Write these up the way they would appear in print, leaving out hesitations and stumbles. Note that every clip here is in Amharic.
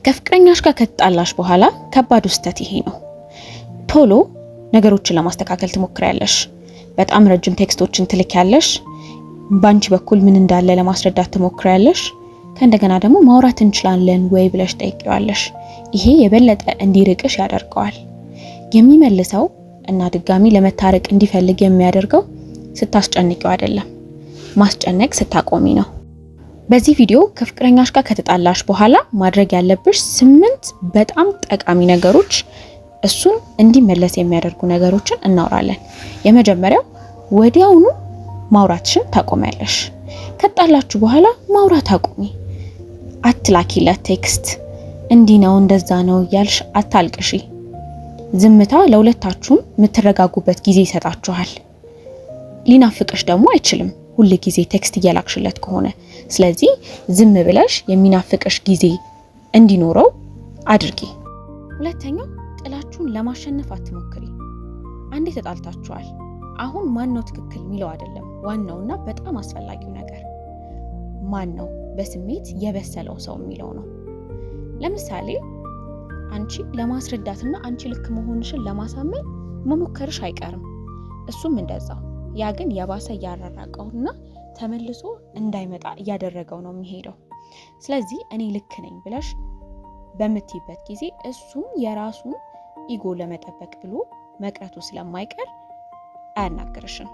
ከፍቅረኛሽ ጋር ከተጣላሽ በኋላ ከባድ ውስተት ይሄ ነው። ቶሎ ነገሮችን ለማስተካከል ትሞክሪያለሽ። በጣም ረጅም ቴክስቶችን ትልኪያለሽ። ባንቺ በኩል ምን እንዳለ ለማስረዳት ትሞክሪያለሽ። ከእንደገና ደግሞ ማውራት እንችላለን ወይ ብለሽ ጠይቂዋለሽ። ይሄ የበለጠ እንዲርቅሽ ያደርገዋል። የሚመልሰው እና ድጋሚ ለመታረቅ እንዲፈልግ የሚያደርገው ስታስጨንቂው አይደለም፣ ማስጨነቅ ስታቆሚ ነው። በዚህ ቪዲዮ ከፍቅረኛሽ ጋር ከተጣላሽ በኋላ ማድረግ ያለብሽ 8 በጣም ጠቃሚ ነገሮች፣ እሱን እንዲመለስ የሚያደርጉ ነገሮችን እናወራለን። የመጀመሪያው ወዲያውኑ ማውራትሽን ታቆሚያለሽ። ከጣላችሁ በኋላ ማውራት አቁሚ። አትላኪለት ቴክስት እንዲህ ነው እንደዛ ነው እያልሽ አታልቅሺ። ዝምታ ለሁለታችሁም የምትረጋጉበት ጊዜ ይሰጣችኋል። ሊናፍቅሽ ደግሞ አይችልም ሁሉ ጊዜ ቴክስት እያላክሽለት ከሆነ። ስለዚህ ዝም ብለሽ የሚናፍቅሽ ጊዜ እንዲኖረው አድርጊ። ሁለተኛው ጥላችሁን ለማሸነፍ አትሞክሪ። አንዴ ተጣልታችኋል። አሁን ማን ነው ትክክል የሚለው አይደለም ዋናውና በጣም አስፈላጊው ነገር ማን ነው በስሜት የበሰለው ሰው የሚለው ነው። ለምሳሌ አንቺ ለማስረዳትና አንቺ ልክ መሆንሽን ለማሳመን መሞከርሽ አይቀርም፣ እሱም እንደዛው። ያ ግን የባሰ ያራራቀውና ተመልሶ እንዳይመጣ እያደረገው ነው የሚሄደው። ስለዚህ እኔ ልክ ነኝ ብለሽ በምትይበት ጊዜ እሱም የራሱን ኢጎ ለመጠበቅ ብሎ መቅረቱ ስለማይቀር አያናግርሽም።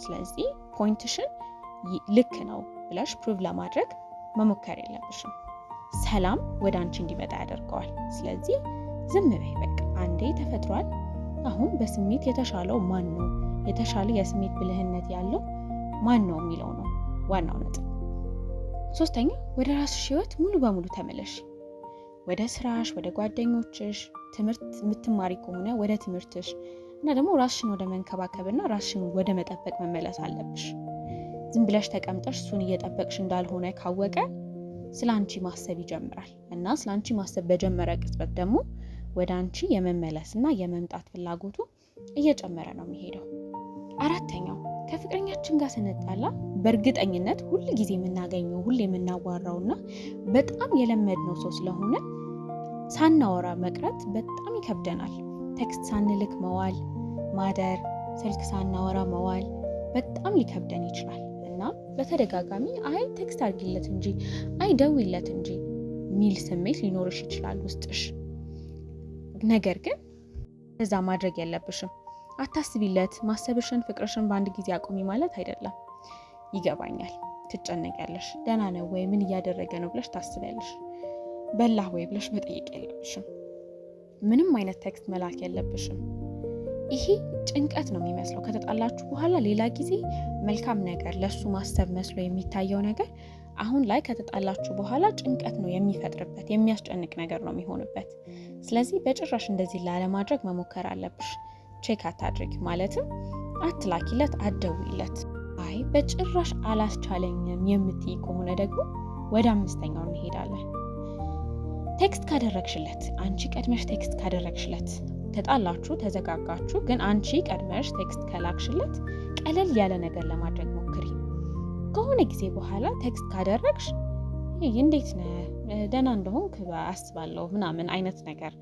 ስለዚህ ፖይንትሽን ልክ ነው ብለሽ ፕሩቭ ለማድረግ መሞከር የለብሽም። ሰላም ወደ አንቺ እንዲመጣ ያደርገዋል። ስለዚህ ዝም በይ በቃ አንዴ ተፈጥሯል። አሁን በስሜት የተሻለው ማን ነው፣ የተሻለ የስሜት ብልህነት ያለው ማን ነው የሚለው ነው ዋናው ነጥብ። ሶስተኛ ወደ ራስሽ ህይወት ሙሉ በሙሉ ተመለሽ። ወደ ስራሽ፣ ወደ ጓደኞችሽ፣ ትምህርት የምትማሪ ከሆነ ወደ ትምህርትሽ እና ደግሞ ራስሽን ወደ መንከባከብና ራስሽን ወደ መጠበቅ መመለስ አለብሽ። ዝም ብለሽ ተቀምጠሽ እሱን እየጠበቅሽ እንዳልሆነ ካወቀ ስላንቺ ማሰብ ይጀምራል እና ስላንቺ ማሰብ በጀመረ ቅጽበት ደግሞ ወደ አንቺ የመመለስና የመምጣት ፍላጎቱ እየጨመረ ነው የሚሄደው። አራተኛው ከፍቅረኛችን ጋር ስንጣላ በእርግጠኝነት ሁሉ ጊዜ የምናገኘው ሁሉ የምናዋራውና በጣም የለመድነው ሰው ስለሆነ ሳናወራ መቅረት በጣም ይከብደናል። ቴክስት ሳንልክ መዋል ማደር፣ ስልክ ሳናወራ መዋል በጣም ሊከብደን ይችላል እና በተደጋጋሚ አይ ቴክስት አድርጊለት እንጂ አይ ደውይለት እንጂ ሚል ስሜት ሊኖርሽ ይችላል ውስጥሽ። ነገር ግን እዛ ማድረግ የለብሽም። አታስቢለት። ማሰብሽን፣ ፍቅርሽን በአንድ ጊዜ አቁሚ ማለት አይደለም። ይገባኛል፣ ትጨነቂያለሽ። ደህና ነው ወይ ምን እያደረገ ነው ብለሽ ታስቢያለሽ። በላህ ወይ ብለሽ መጠየቅ የለብሽም። ምንም አይነት ቴክስት መላክ የለብሽም። ይሄ ጭንቀት ነው የሚመስለው። ከተጣላችሁ በኋላ ሌላ ጊዜ መልካም ነገር ለሱ ማሰብ መስሎ የሚታየው ነገር አሁን ላይ ከተጣላችሁ በኋላ ጭንቀት ነው የሚፈጥርበት፣ የሚያስጨንቅ ነገር ነው የሚሆንበት። ስለዚህ በጭራሽ እንደዚህ ላለማድረግ መሞከር አለብሽ። ቼክ አታድርጊ፣ ማለትም አትላኪለት፣ አትደውይለት። አይ በጭራሽ አላስቻለኝም የምትይ ከሆነ ደግሞ ወደ 5ኛው እንሄዳለን። ቴክስት ካደረግሽለት፣ አንቺ ቀድመሽ ቴክስት ካደረግሽለት፣ ተጣላችሁ፣ ተዘጋጋችሁ፣ ግን አንቺ ቀድመሽ ቴክስት ከላክሽለት ቀለል ያለ ነገር ለማድረግ ሞክሪ። ከሆነ ጊዜ በኋላ ቴክስት ካደረግሽ እንዴት ነህ፣ ደህና እንደሆንክ አስባለሁ ምናምን አይነት ነገር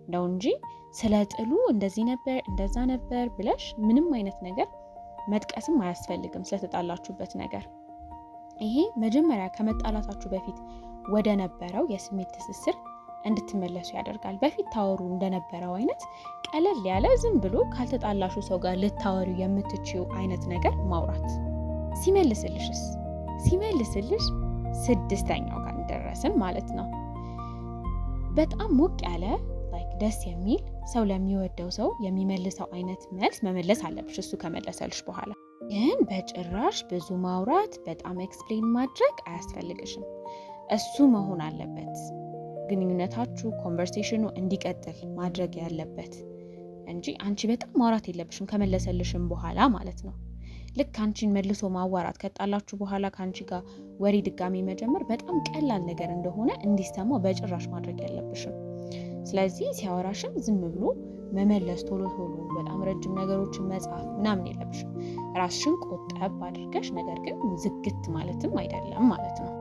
ነው እንጂ ስለ ጥሉ እንደዚህ ነበር እንደዛ ነበር ብለሽ ምንም አይነት ነገር መጥቀስም አያስፈልግም ስለተጣላችሁበት ነገር። ይሄ መጀመሪያ ከመጣላታችሁ በፊት ወደ ነበረው የስሜት ትስስር እንድትመለሱ ያደርጋል። በፊት ታወሩ እንደነበረው አይነት ቀለል ያለ ዝም ብሎ ካልተጣላሹ ሰው ጋር ልታወሩ የምትችዩ አይነት ነገር ማውራት። ሲመልስልሽስ? ሲመልስልሽ 6ኛው ጋር እንደረስን ማለት ነው። በጣም ሞቅ ያለ ደስ የሚል ሰው ለሚወደው ሰው የሚመልሰው አይነት መልስ መመለስ አለብሽ እሱ ከመለሰልሽ በኋላ። ግን በጭራሽ ብዙ ማውራት፣ በጣም ኤክስፕሌን ማድረግ አያስፈልግሽም። እሱ መሆን አለበት ግንኙነታችሁ፣ ኮንቨርሴሽኑ እንዲቀጥል ማድረግ ያለበት እንጂ አንቺ በጣም ማውራት የለብሽም ከመለሰልሽም በኋላ ማለት ነው። ልክ አንቺን መልሶ ማዋራት ከጣላችሁ በኋላ ከአንቺ ጋር ወሬ ድጋሚ መጀመር በጣም ቀላል ነገር እንደሆነ እንዲሰማው በጭራሽ ማድረግ ያለብሽም። ስለዚህ ሲያወራሽም ዝም ብሎ መመለስ ቶሎ ቶሎ በጣም ረጅም ነገሮችን መጻፍ ምናምን የለብሽም። ራስሽን ቆጠብ አድርገሽ ነገር ግን ዝግት ማለትም አይደለም ማለት ነው።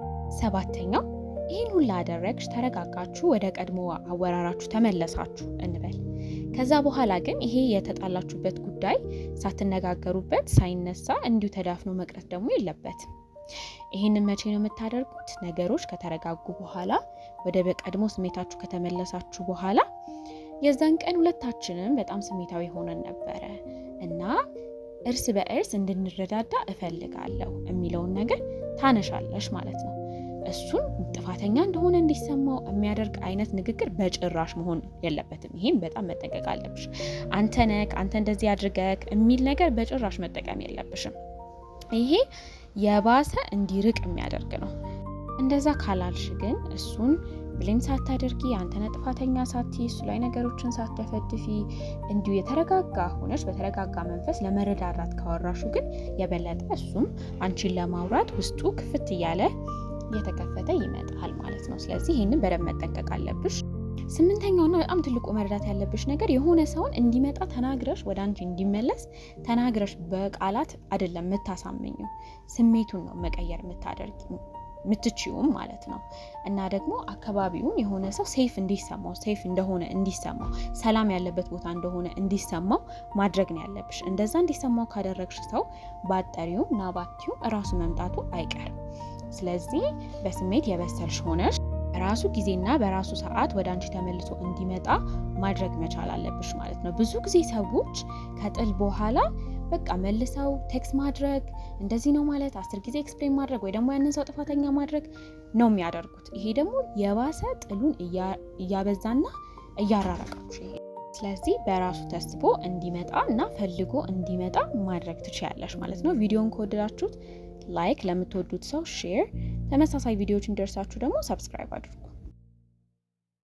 7ኛው ይህን ሁላ አደረግሽ፣ ተረጋጋችሁ፣ ወደ ቀድሞ አወራራችሁ ተመለሳችሁ እንበል። ከዛ በኋላ ግን ይሄ የተጣላችሁበት ጉዳይ ሳትነጋገሩበት ሳይነሳ እንዲሁ ተዳፍኖ መቅረት ደግሞ የለበትም። ይህንን መቼ ነው የምታደርጉት? ነገሮች ከተረጋጉ በኋላ ወደ በቀድሞ ስሜታችሁ ከተመለሳችሁ በኋላ የዛን ቀን ሁለታችንም በጣም ስሜታዊ ሆነን ነበረ እና እርስ በእርስ እንድንረዳዳ እፈልጋለሁ የሚለውን ነገር ታነሻለሽ ማለት ነው። እሱን ጥፋተኛ እንደሆነ እንዲሰማው የሚያደርግ አይነት ንግግር በጭራሽ መሆን የለበትም። ይሄን በጣም መጠንቀቅ አለብሽ። አንተ ነህ አንተ እንደዚህ አድርገህ የሚል ነገር በጭራሽ መጠቀም የለብሽም። ይሄ የባሰ እንዲርቅ የሚያደርግ ነው። እንደዛ ካላልሽ ግን እሱን ብሌም ሳታደርጊ አንተ ነህ ጥፋተኛ ሳትይ እሱ ላይ ነገሮችን ሳትደፈድፊ እንዲሁ የተረጋጋ ሆነሽ በተረጋጋ መንፈስ ለመረዳዳት ካወራሹ ግን የበለጠ እሱም አንቺን ለማውራት ውስጡ ክፍት እያለ እየተከፈተ ይመጣል ማለት ነው። ስለዚህ ይህንን በደንብ መጠንቀቅ አለብሽ። 8ኛውና በጣም ትልቁ መረዳት ያለብሽ ነገር የሆነ ሰውን እንዲመጣ ተናግረሽ ወደ አንቺ እንዲመለስ ተናግረሽ በቃላት አይደለም የምታሳምኚው፣ ስሜቱን ነው መቀየር የምትችይውም ማለት ነው። እና ደግሞ አካባቢውን የሆነ ሰው ሴፍ እንዲሰማው ሴፍ እንደሆነ እንዲሰማው ሰላም ያለበት ቦታ እንደሆነ እንዲሰማው ማድረግ ነው ያለብሽ። እንደዛ እንዲሰማው ካደረግሽ ሰው ባጠሪውም ናባቲው ራሱ መምጣቱ አይቀርም። ስለዚህ በስሜት የበሰልሽ ሆነሽ ራሱ ጊዜና በራሱ ሰዓት ወደ አንቺ ተመልሶ እንዲመጣ ማድረግ መቻል አለብሽ ማለት ነው። ብዙ ጊዜ ሰዎች ከጥል በኋላ በቃ መልሰው ቴክስት ማድረግ እንደዚህ ነው ማለት 10 ጊዜ ኤክስፕሌን ማድረግ ወይ ደግሞ ያንን ሰው ጥፋተኛ ማድረግ ነው የሚያደርጉት። ይሄ ደግሞ የባሰ ጥሉን እያበዛና እያራራቃችሁ ይሄ። ስለዚህ በራሱ ተስቦ እንዲመጣ እና ፈልጎ እንዲመጣ ማድረግ ትችያለሽ ማለት ነው። ቪዲዮን ከወደዳችሁት ላይክ፣ ለምትወዱት ሰው ሼር፣ ተመሳሳይ ቪዲዮዎች እንዲደርሳችሁ ደግሞ ሰብስክራይብ አድርጉ።